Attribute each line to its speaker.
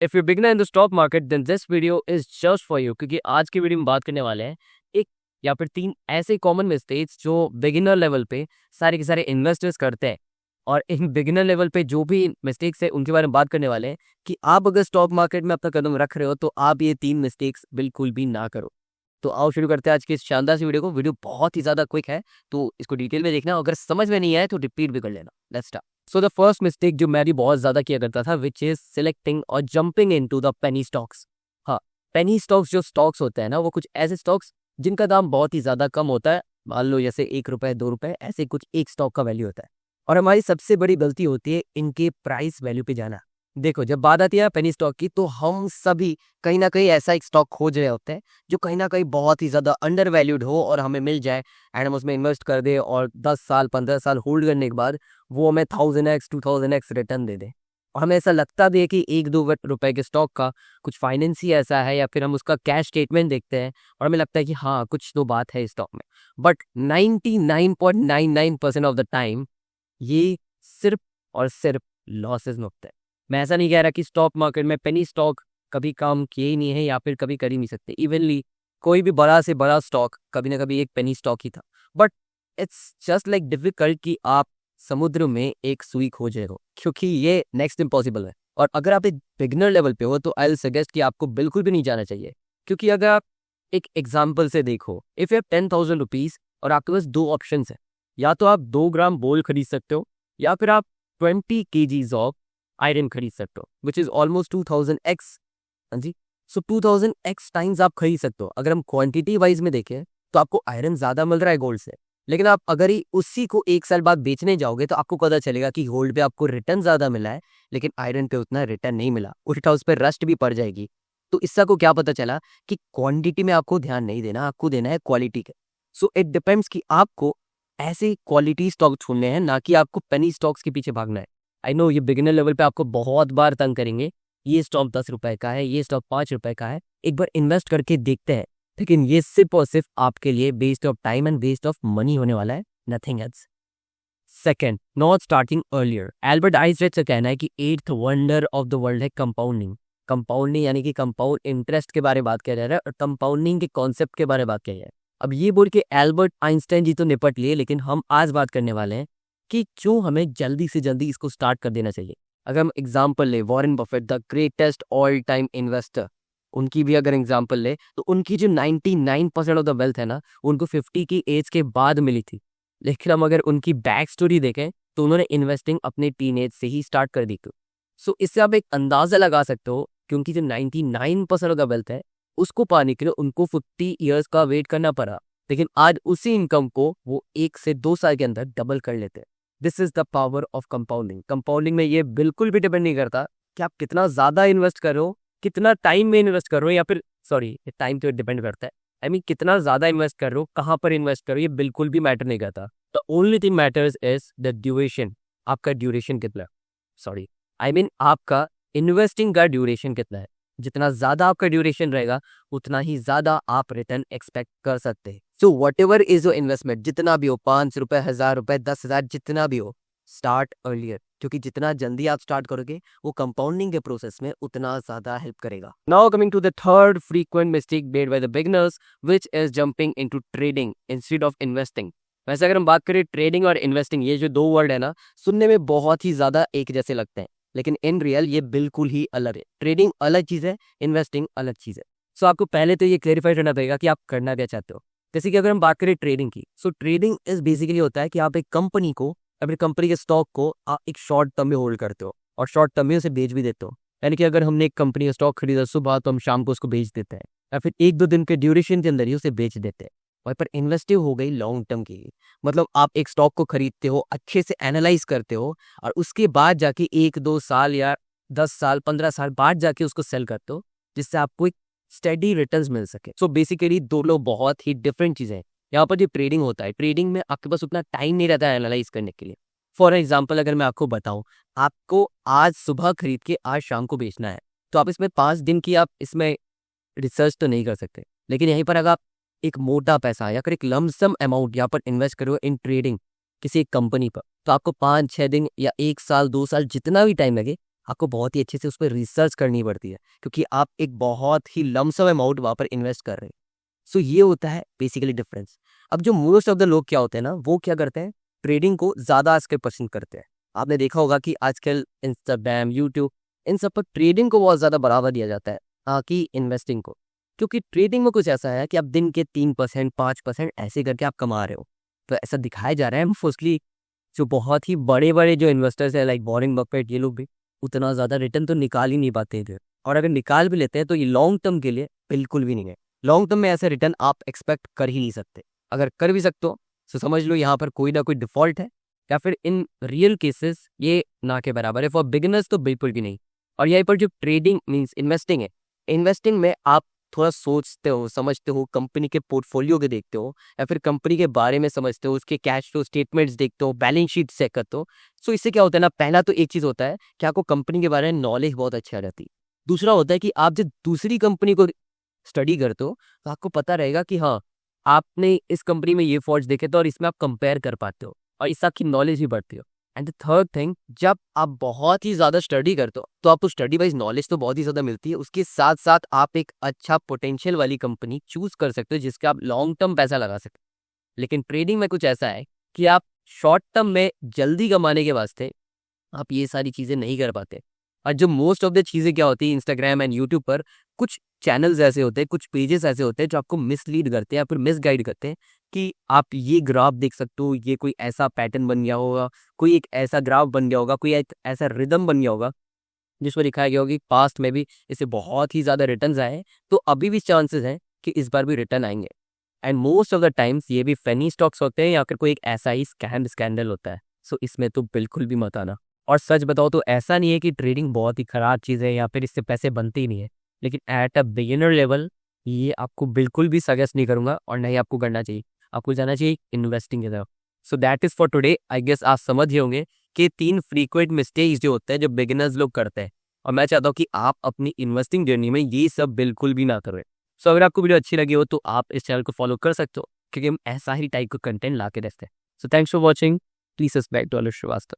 Speaker 1: If you beginner in the stock market then this video is just for you, क्योंकि आज की video में बात करने वाले हैं एक या फिर तीन ऐसे कॉमन मिस्टेक्स जो बिगिनर लेवल पे सारे के सारे इन्वेस्टर्स करते हैं। और इन बिगिनर लेवल पे जो भी मिस्टेक्स है उनके बारे में बात करने वाले हैं कि आप अगर स्टॉक मार्केट में अपना कदम रख रहे हो तो आप ये तीन मिस्टेक्स बिल्कुल भी ना करो। तो आओ शुरू करते हैं आज की इस शानदार सी वीडियो को। वीडियो बहुत ही ज्यादा क्विक है तो इसको डिटेल में देखना, अगर समझ में नहीं आए तो रिपीट भी कर लेना। Let's start. So the first mistake जो मैं भी बहुत ज्यादा किया करता था विच इज सिलेक्टिंग और jumping into the penny stocks. हाँ, पेनी स्टॉक्स जो स्टॉक्स होते हैं ना, वो कुछ ऐसे स्टॉक्स जिनका दाम बहुत ही ज्यादा कम होता है। मान लो जैसे 1 रुपए 2 रुपए ऐसे कुछ एक स्टॉक का वैल्यू होता है। और हमारी सबसे बड़ी गलती होती है इनके प्राइस वैल्यू पे जाना। देखो, जब बात आती है पेनी स्टॉक की तो हम सभी कहीं ना कहीं ऐसा एक स्टॉक खोज रहे होते हैं जो कहीं ना कहीं बहुत ही ज्यादा अंडर वैल्यूड हो और हमें मिल जाए एंड हम उसमें इन्वेस्ट कर दे और 10 साल 15 साल होल्ड करने के बाद वो हमें 1000x 2000x रिटर्न दे दे। और हमें ऐसा लगता भी है कि 1-2 रुपए के स्टॉक का कुछ फाइनेंस ही ऐसा है, या फिर हम उसका कैश स्टेटमेंट देखते हैं और हमें लगता है कि हाँ कुछ तो बात है इस स्टॉक में। बट 99.99% ऑफ द टाइम ये सिर्फ और सिर्फ लॉसेस में होता है। मैं ऐसा नहीं कह रहा कि स्टॉक मार्केट में पेनी स्टॉक कभी काम किए ही नहीं है या फिर कभी कर ही नहीं सकते। इवनली कोई भी बड़ा से बड़ा स्टॉक कभी ना कभी एक पेनी स्टॉक ही था। But it's just like difficult कि आप समुद्र में एक सुई खोजे हो, क्योंकि ये नेक्स्ट इम्पॉसिबल है। और अगर आप एक बिगनर लेवल पे हो तो आई विल सजेस्ट कि आपको बिल्कुल भी नहीं जाना चाहिए। क्योंकि अगर आप एक एग्जाम्पल से देखो, इफ यू हैव 10,000 रुपीज और आपके पास दो ऑप्शन है, या तो आप 2 ग्राम गोल्ड खरीद सकते हो या फिर आप 20 kgs ऑफ आयरन खरीद सकते हो, विच इज ऑलमोस्ट 2000x। हाँ जी, सो 2000x टाइम्स आप खरीद सकते हो। अगर हम क्वांटिटी वाइज में देखें तो आपको आयरन ज्यादा मिल रहा है गोल्ड से, लेकिन आप अगर ही उसी को 1 साल बाद बेचने जाओगे तो आपको पता चलेगा कि गोल्ड पे आपको रिटर्न ज्यादा मिला है लेकिन आयरन पे उतना रिटर्न नहीं मिला, उल्टा उस पर रस्ट भी पड़ जाएगी। तो इससे को क्या पता चला कि क्वांटिटी में आपको ध्यान नहीं देना, आपको देना है क्वालिटी का। सो इट डिपेंड्स कि आपको ऐसे क्वालिटी स्टॉक चुनने हैं, ना कि आपको पेनी स्टॉक्स के पीछे भागना है। आई नो ये बिगिनर लेवल पे आपको बहुत बार तंग करेंगे, ये स्टॉक 10 रुपए का है, ये स्टॉक 5 रुपए का है, एक बार इन्वेस्ट करके देखते हैं। लेकिन ये सिर्फ और सिर्फ आपके लिए waste of time and waste of money होने वाला है, nothing else. Second, not starting earlier. Albert Einstein का कहना है कि 8th wonder of the world है कंपाउंडिंग। कंपाउंडिंग यानी कि कंपाउंड इंटरेस्ट के बारे में बात किया जा रहा है और कंपाउंडिंग के कॉन्सेप्ट के बारे में बात किया जा रहा है। अब ये बोल के एल्बर्ट आइंस्टाइन जी तो निपट लिए, लेकिन हम आज बात करने वाले हैं कि क्यों हमें जल्दी से जल्दी इसको स्टार्ट कर देना चाहिए। अगर हम एग्जाम्पल ले Warren Buffett, the greatest all time investor, उनकी भी अगर एग्जाम्पल ले तो उनकी जो 99% ऑफ द वेल्थ है ना, उनको 50 की एज के बाद मिली थी। लेकिन हम अगर उनकी बैक स्टोरी देखें तो उन्होंने इन्वेस्टिंग अपने टीनेज से ही स्टार्ट कर दी थी। सो इससे आप एक अंदाजा लगा सकते हो कि उनकी जो 99% ऑफ द वेल्थ है उसको पाने के लिए उनको 50 ईयर्स का वेट करना पड़ा, लेकिन आज उसी इनकम को वो 1 से 2 साल के अंदर डबल कर लेते हैं। This is the power of compounding. Compounding में ये बिल्कुल भी डिपेंड नहीं करता कि आप कितना ज्यादा इन्वेस्ट कर रहे हो, कितना टाइम में इन्वेस्ट कर रहे हो, या फिर सॉरी टाइम तो डिपेंड करता है। आई मीन कितना ज्यादा इन्वेस्ट कर रहे हो, कहाँ पर इन्वेस्ट कर रहे हो, ये बिल्कुल भी मैटर नहीं करता। The only thing matters is the duration. आपका ड्यूरेशन कितना है, सॉरी आई मीन आपका इन्वेस्टिंग का ड्यूरेशन कितना है। जितना ज्यादा आपका ड्यूरेशन रहेगा उतना ही ज्यादा आप रिटर्न एक्सपेक्ट कर सकते हैं। So what ever is your investment, जितना भी हो, 5 रुपए, 1000 रुपए, 10,000, जितना भी हो, स्टार्ट अर्लियर। क्योंकि जितना जल्दी आप स्टार्ट करोगे वो कंपाउंडिंग के प्रोसेस में उतना ज्यादा हेल्प करेगा। Now coming to the third frequent mistake made by the beginners, which is jumping into trading instead of investing. वैसे अगर हम बात करें ट्रेडिंग और इन्वेस्टिंग, ये जो दो वर्ड है ना, सुनने में बहुत ही ज्यादा एक जैसे लगते हैं, लेकिन इन रियल ये बिल्कुल ही अलग है। ट्रेडिंग अलग चीज है, इन्वेस्टिंग अलग चीज है। सो आपको पहले तो ये क्लेरिफाई करना पड़ेगा कि आप करना क्या चाहते हो। जैसे कि अगर हम बात करें ट्रेडिंग की, सो ट्रेडिंग इज बेसिकली होता है कि आप एक कंपनी को, अपनी कंपनी के स्टॉक को आप एक शॉर्ट टर्म में होल्ड करते हो और शॉर्ट टर्म में उसे बेच भी देते हो। यानी कि अगर हमने एक कंपनी का स्टॉक खरीदा सुबह तो हम शाम को उसको बेच देते हैं, या फिर 1-2 दिन के ड्यूरेशन के अंदर ही उसे बेच देते हैं। वहीं पर इन्वेस्टिव हो गई लॉन्ग टर्म की, मतलब आप एक स्टॉक को खरीदते हो, अच्छे से एनालाइज करते हो और उसके बाद जाके 1-2 साल या 10 साल 15 साल बाद जाके उसको सेल करते हो, जिससे आपको एक स्टेडी रिटर्न्स मिल सके। सो बेसिकली दोनों बहुत ही डिफरेंट चीजें हैं। यहाँ पर जो ट्रेडिंग होता है, ट्रेडिंग में आपके पास उतना टाइम नहीं रहता है एनालाइज करने के लिए। फॉर एग्जाम्पल अगर मैं आपको बताऊं, आपको आज सुबह खरीद के आज शाम को बेचना है, तो आप इसमें 5 दिन की आप इसमें रिसर्च तो नहीं कर सकते। लेकिन यहीं पर अगर आप एक मोटा पैसा या फिर एक लमसम अमाउंट यहाँ पर इन्वेस्ट करो इन ट्रेडिंग किसी एक कंपनी पर, तो आपको 5-6 दिन या 1 साल 2 साल जितना भी टाइम लगे आपको बहुत ही अच्छे से उस पर रिसर्च करनी पड़ती है, क्योंकि आप एक बहुत ही लमसम अमाउंट वहाँ पर इन्वेस्ट कर रहे हैं। सो ये होता है बेसिकली डिफरेंस। अब जो मोस्ट ऑफ द लोग क्या होते हैं ना, वो क्या करते हैं, ट्रेडिंग को ज़्यादा आजकल पसंद करते हैं। आपने देखा होगा कि आजकल इंस्टाग्राम, यूट्यूब, इन सब पर ट्रेडिंग को बहुत ज़्यादा बढ़ावा दिया जाता है, कि इन्वेस्टिंग को। क्योंकि ट्रेडिंग में कुछ ऐसा है कि आप दिन के 3%, 5% ऐसे करके आप कमा रहे हो। तो ऐसा दिखाया जा रहा है मोस्टली जो बहुत ही बड़े-बड़े जो इन्वेस्टर्स हैं लाइक वॉरेन बफेट, ये लोग भी उतना ज़्यादा रिटर्न तो निकाल ही नहीं पाते थे। और अगर निकाल भी लेते हैं तो ये लॉन्ग टर्म के लिए बिल्कुल भी नहीं है। लॉन्ग टर्म में ऐसे रिटर्न आप एक्सपेक्ट कर ही नहीं सकते। अगर कर भी सकते हो तो समझ लो यहाँ पर कोई ना कोई डिफ़ॉल्ट है, या फिर इन रियल केसेस ये ना के बराबर है। फॉर बिगिनर्स तो बिल्कुल भी नहीं। और यहीं पर जो ट्रेडिंग मीन्स इन्वेस्टिंग है, इन्वेस्टिंग में आप थोड़ा सोचते हो, समझते हो, कंपनी के पोर्टफोलियो के देखते हो, या फिर कंपनी के बारे में समझते हो, उसके कैश फ्लो स्टेटमेंट्स देखते हो, बैलेंस शीट चेक करते हो। सो इससे क्या होता है ना, पहला तो एक चीज़ होता है कि आपको कंपनी के बारे में नॉलेज बहुत अच्छी आ जाती है। दूसरा होता है कि आप जब दूसरी कंपनी को स्टडी करते हो तो आपको पता रहेगा कि हाँ, आपने इस कंपनी में ये फॉल्ट्स देखे थे और इसमें आप कंपेयर कर पाते हो, और इससे आपकी नॉलेज भी बढ़ती हो। एंड द थर्ड थिंग, जब आप बहुत ही ज़्यादा स्टडी करते हो तो आपको स्टडी वाइज नॉलेज तो बहुत ही ज़्यादा मिलती है, उसके साथ साथ आप एक अच्छा पोटेंशियल वाली कंपनी चूज कर सकते हो जिसके आप लॉन्ग टर्म पैसा लगा सकते हो। लेकिन ट्रेडिंग में कुछ ऐसा है कि आप शॉर्ट टर्म में जल्दी कमाने के वास्ते आप ये सारी चीज़ें नहीं कर पाते। और जो मोस्ट ऑफ द चीज़ें क्या होती है इंस्टाग्राम एंड यूट्यूब पर, कुछ चैनल्स ऐसे होते हैं, कुछ पेजेस ऐसे होते हैं जो आपको मिसलीड करते हैं या फिर मिसगाइड करते हैं कि आप ये ग्राफ देख सकते हो, ये कोई ऐसा पैटर्न बन गया होगा, कोई एक ऐसा ग्राफ बन गया होगा, कोई एक ऐसा रिदम बन गया होगा जिसमें दिखाया गया होगा कि पास्ट में भी इससे बहुत ही ज़्यादा रिटर्न्स आए हैं, तो अभी भी चांसेस हैं कि इस बार भी रिटर्न आएंगे। And most of the times ये भी फनी स्टॉक्स होते हैं या फिर कोई एक ऐसा ही स्कैंडल होता है। सो इसमें तो बिल्कुल भी मत आना। और सच बताओ तो ऐसा नहीं है कि ट्रेडिंग बहुत ही खराब चीज़ है या फिर इससे पैसे बनते ही नहीं है, लेकिन एट अ बिगिनर लेवल ये आपको बिल्कुल भी सजेस्ट नहीं करूंगा और नहीं आपको करना चाहिए। आपको जाना चाहिए इन्वेस्टिंग की तरफ। So that is for today. I guess आप समझ गए होंगे कि 3 फ्रीक्वेंट मिस्टेक्स जो होते हैं जो बिगिनर्स लोग करते हैं, और मैं चाहता हूँ कि आप अपनी इन्वेस्टिंग जर्नी में ये सब बिल्कुल भी ना करें। सो अगर आपको वीडियो अच्छी लगी हो तो आप इस चैनल को फॉलो कर सकते हो, क्योंकि हम ऐसा ही टाइप का कंटेंट ला के रखते हैं। So thanks for watching. Please subscribe to Anuj Srivastava.